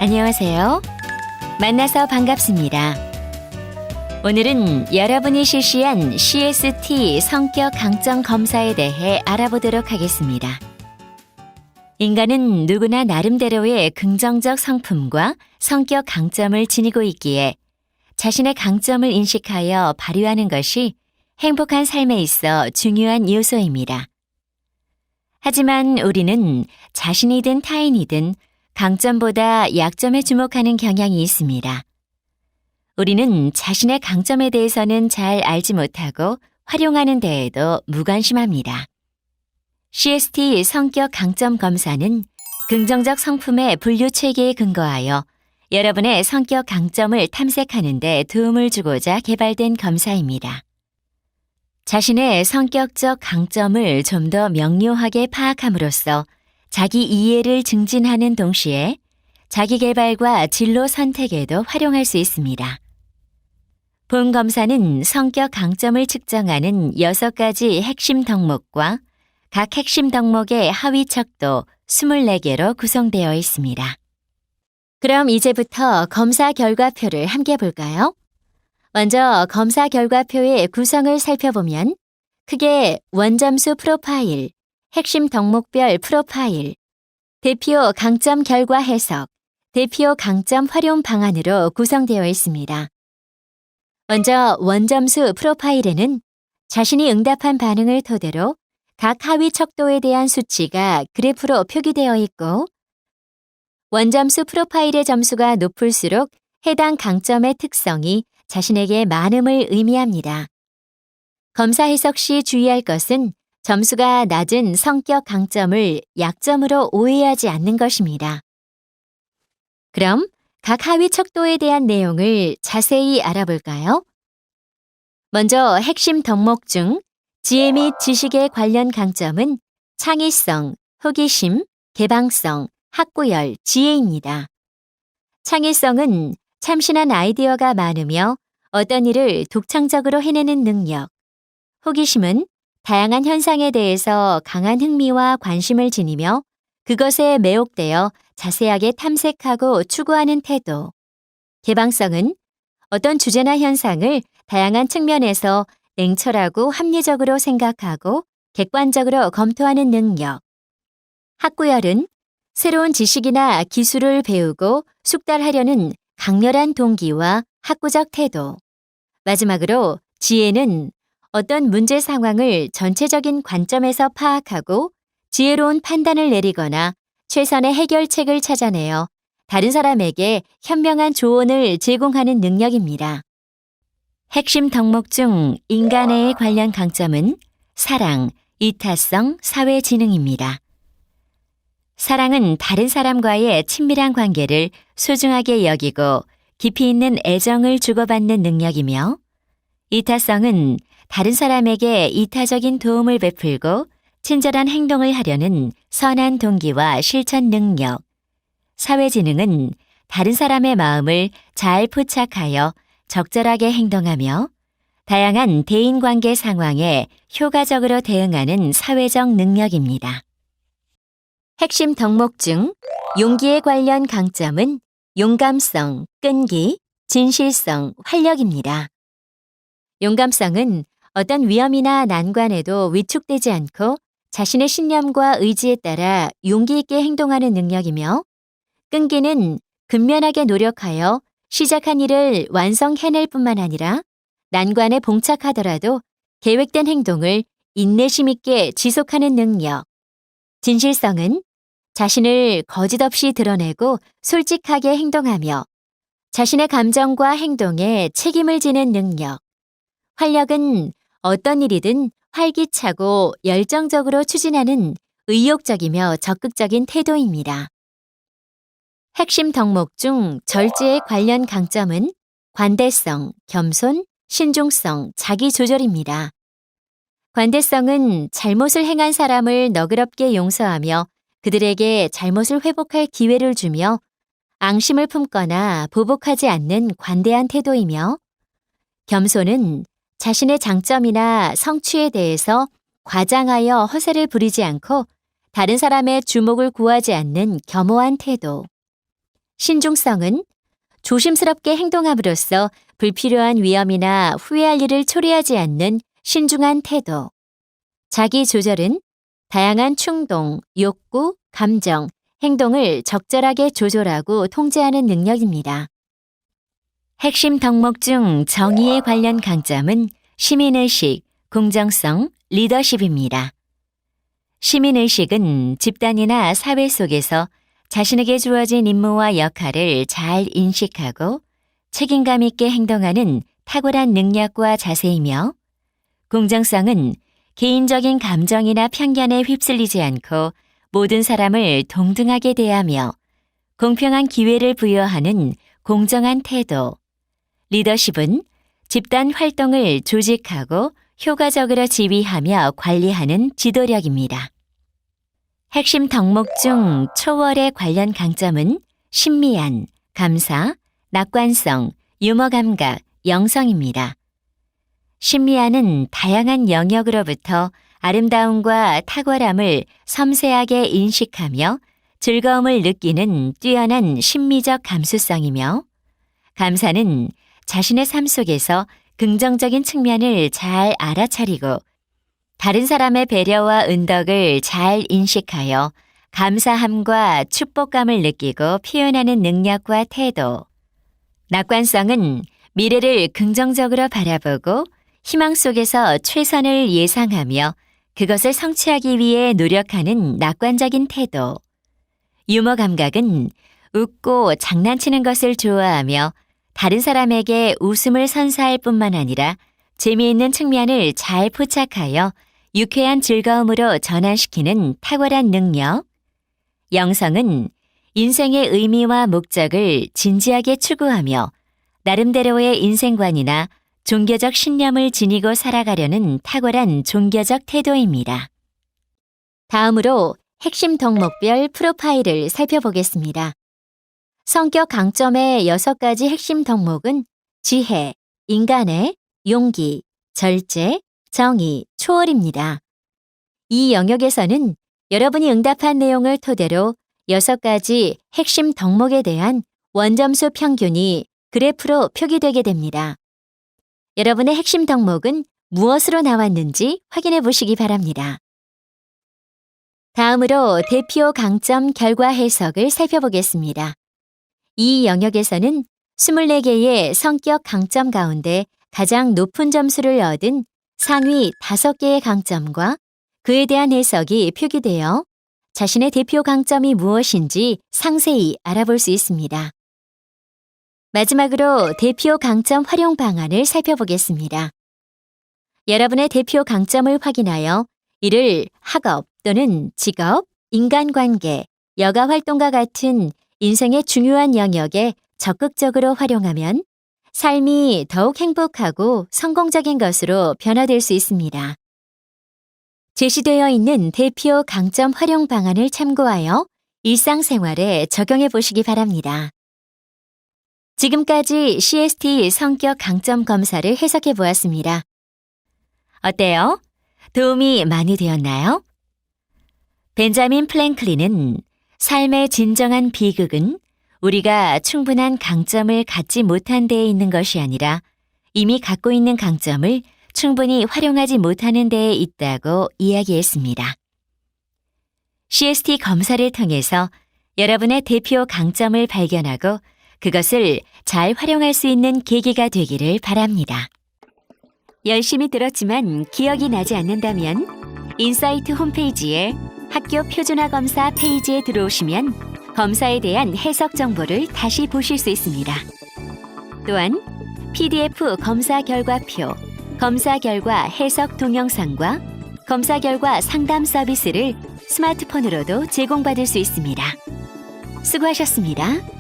안녕하세요. 만나서 반갑습니다. 오늘은 여러분이 실시한 CST 성격 강점 검사에 대해 알아보도록 하겠습니다. 인간은 누구나 나름대로의 긍정적 성품과 성격 강점을 지니고 있기에 자신의 강점을 인식하여 발휘하는 것이 행복한 삶에 있어 중요한 요소입니다. 하지만 우리는 자신이든 타인이든 강점보다 약점에 주목하는 경향이 있습니다. 우리는 자신의 강점에 대해서는 잘 알지 못하고 활용하는 데에도 무관심합니다. CST 성격 강점 검사는 긍정적 성품의 분류 체계에 근거하여 여러분의 성격 강점을 탐색하는 데 도움을 주고자 개발된 검사입니다. 자신의 성격적 강점을 좀 더 명료하게 파악함으로써 자기 이해를 증진하는 동시에 자기 개발과 진로 선택에도 활용할 수 있습니다. 본 검사는 성격 강점을 측정하는 6가지 핵심 덕목과 각 핵심 덕목의 하위 척도 24개로 구성되어 있습니다. 그럼 이제부터 검사 결과표를 함께 볼까요? 먼저 검사 결과표의 구성을 살펴보면 크게 원점수 프로파일, 핵심 덕목별 프로파일, 대표 강점 결과 해석, 대표 강점 활용 방안으로 구성되어 있습니다. 먼저 원점수 프로파일에는 자신이 응답한 반응을 토대로 각 하위 척도에 대한 수치가 그래프로 표기되어 있고, 원점수 프로파일의 점수가 높을수록 해당 강점의 특성이 자신에게 많음을 의미합니다. 검사 해석 시 주의할 것은 점수가 낮은 성격 강점을 약점으로 오해하지 않는 것입니다. 그럼 각 하위 척도에 대한 내용을 자세히 알아볼까요? 먼저 핵심 덕목 중 지혜 및 지식에 관련 강점은 창의성, 호기심, 개방성, 학구열, 지혜입니다. 창의성은 참신한 아이디어가 많으며 어떤 일을 독창적으로 해내는 능력, 호기심은 다양한 현상에 대해서 강한 흥미와 관심을 지니며 그것에 매혹되어 자세하게 탐색하고 추구하는 태도, 개방성은 어떤 주제나 현상을 다양한 측면에서 냉철하고 합리적으로 생각하고 객관적으로 검토하는 능력, 학구열은 새로운 지식이나 기술을 배우고 숙달하려는 강렬한 동기와 학구적 태도, 마지막으로 지혜는 어떤 문제 상황을 전체적인 관점에서 파악하고 지혜로운 판단을 내리거나 최선의 해결책을 찾아내어 다른 사람에게 현명한 조언을 제공하는 능력입니다. 핵심 덕목 중 인간애에 관련 강점은 사랑, 이타성, 사회지능입니다. 사랑은 다른 사람과의 친밀한 관계를 소중하게 여기고 깊이 있는 애정을 주고받는 능력이며, 이타성은 다른 사람에게 이타적인 도움을 베풀고 친절한 행동을 하려는 선한 동기와 실천 능력, 사회지능은 다른 사람의 마음을 잘 포착하여 적절하게 행동하며 다양한 대인관계 상황에 효과적으로 대응하는 사회적 능력입니다. 핵심 덕목 중 용기에 관련 강점은 용감성, 끈기, 진실성, 활력입니다. 용감성은 어떤 위험이나 난관에도 위축되지 않고 자신의 신념과 의지에 따라 용기 있게 행동하는 능력이며, 끈기는 근면하게 노력하여 시작한 일을 완성해낼 뿐만 아니라 난관에 봉착하더라도 계획된 행동을 인내심 있게 지속하는 능력, 진실성은 자신을 거짓 없이 드러내고 솔직하게 행동하며 자신의 감정과 행동에 책임을 지는 능력, 활력은 어떤 일이든 활기차고 열정적으로 추진하는 의욕적이며 적극적인 태도입니다. 핵심 덕목 중 절제에 관련 강점은 관대성, 겸손, 신중성, 자기조절입니다. 관대성은 잘못을 행한 사람을 너그럽게 용서하며 그들에게 잘못을 회복할 기회를 주며 앙심을 품거나 보복하지 않는 관대한 태도이며, 겸손은 자신의 장점이나 성취에 대해서 과장하여 허세를 부리지 않고 다른 사람의 주목을 구하지 않는 겸허한 태도, 신중성은 조심스럽게 행동함으로써 불필요한 위험이나 후회할 일을 초래하지 않는 신중한 태도. 자기 조절은 다양한 충동, 욕구, 감정, 행동을 적절하게 조절하고 통제하는 능력입니다. 핵심 덕목 중 정의에 관련 강점은 시민의식, 공정성, 리더십입니다. 시민의식은 집단이나 사회 속에서 자신에게 주어진 임무와 역할을 잘 인식하고 책임감 있게 행동하는 탁월한 능력과 자세이며, 공정성은 개인적인 감정이나 편견에 휩쓸리지 않고 모든 사람을 동등하게 대하며 공평한 기회를 부여하는 공정한 태도. 리더십은 집단 활동을 조직하고 효과적으로 지휘하며 관리하는 지도력입니다. 핵심 덕목 중 초월에 관련 강점은 신미한, 감사, 낙관성, 유머 감각, 영성입니다. 신미한은 다양한 영역으로부터 아름다움과 탁월함을 섬세하게 인식하며 즐거움을 느끼는 뛰어난 심미적 감수성이며, 감사는 자신의 삶 속에서 긍정적인 측면을 잘 알아차리고 다른 사람의 배려와 은덕을 잘 인식하여 감사함과 축복감을 느끼고 표현하는 능력과 태도. 낙관성은 미래를 긍정적으로 바라보고 희망 속에서 최선을 예상하며 그것을 성취하기 위해 노력하는 낙관적인 태도. 유머 감각은 웃고 장난치는 것을 좋아하며 다른 사람에게 웃음을 선사할 뿐만 아니라 재미있는 측면을 잘 포착하여 유쾌한 즐거움으로 전환시키는 탁월한 능력. 영성은 인생의 의미와 목적을 진지하게 추구하며 나름대로의 인생관이나 종교적 신념을 지니고 살아가려는 탁월한 종교적 태도입니다. 다음으로 핵심 덕목별 프로파일을 살펴보겠습니다. 성격 강점의 6가지 핵심 덕목은 지혜, 인간애, 용기, 절제, 정의, 초월입니다. 이 영역에서는 여러분이 응답한 내용을 토대로 6가지 핵심 덕목에 대한 원점수 평균이 그래프로 표기되게 됩니다. 여러분의 핵심 덕목은 무엇으로 나왔는지 확인해 보시기 바랍니다. 다음으로 대표 강점 결과 해석을 살펴보겠습니다. 이 영역에서는 24개의 성격 강점 가운데 가장 높은 점수를 얻은 상위 5개의 강점과 그에 대한 해석이 표기되어 자신의 대표 강점이 무엇인지 상세히 알아볼 수 있습니다. 마지막으로 대표 강점 활용 방안을 살펴보겠습니다. 여러분의 대표 강점을 확인하여 이를 학업 또는 직업, 인간관계, 여가 활동과 같은 인생의 중요한 영역에 적극적으로 활용하면 삶이 더욱 행복하고 성공적인 것으로 변화될 수 있습니다. 제시되어 있는 대표 강점 활용 방안을 참고하여 일상생활에 적용해 보시기 바랍니다. 지금까지 CST 성격 강점 검사를 해석해 보았습니다. 어때요? 도움이 많이 되었나요? 벤자민 플랭클린은 삶의 진정한 비극은 우리가 충분한 강점을 갖지 못한 데에 있는 것이 아니라 이미 갖고 있는 강점을 충분히 활용하지 못하는 데에 있다고 이야기했습니다. CST 검사를 통해서 여러분의 대표 강점을 발견하고 그것을 잘 활용할 수 있는 계기가 되기를 바랍니다. 열심히 들었지만 기억이 나지 않는다면 인사이트 홈페이지에 학교 표준화 검사 페이지에 들어오시면 검사에 대한 해석 정보를 다시 보실 수 있습니다. 또한 PDF 검사 결과표, 검사 결과 해석 동영상과 검사 결과 상담 서비스를 스마트폰으로도 제공받을 수 있습니다. 수고하셨습니다.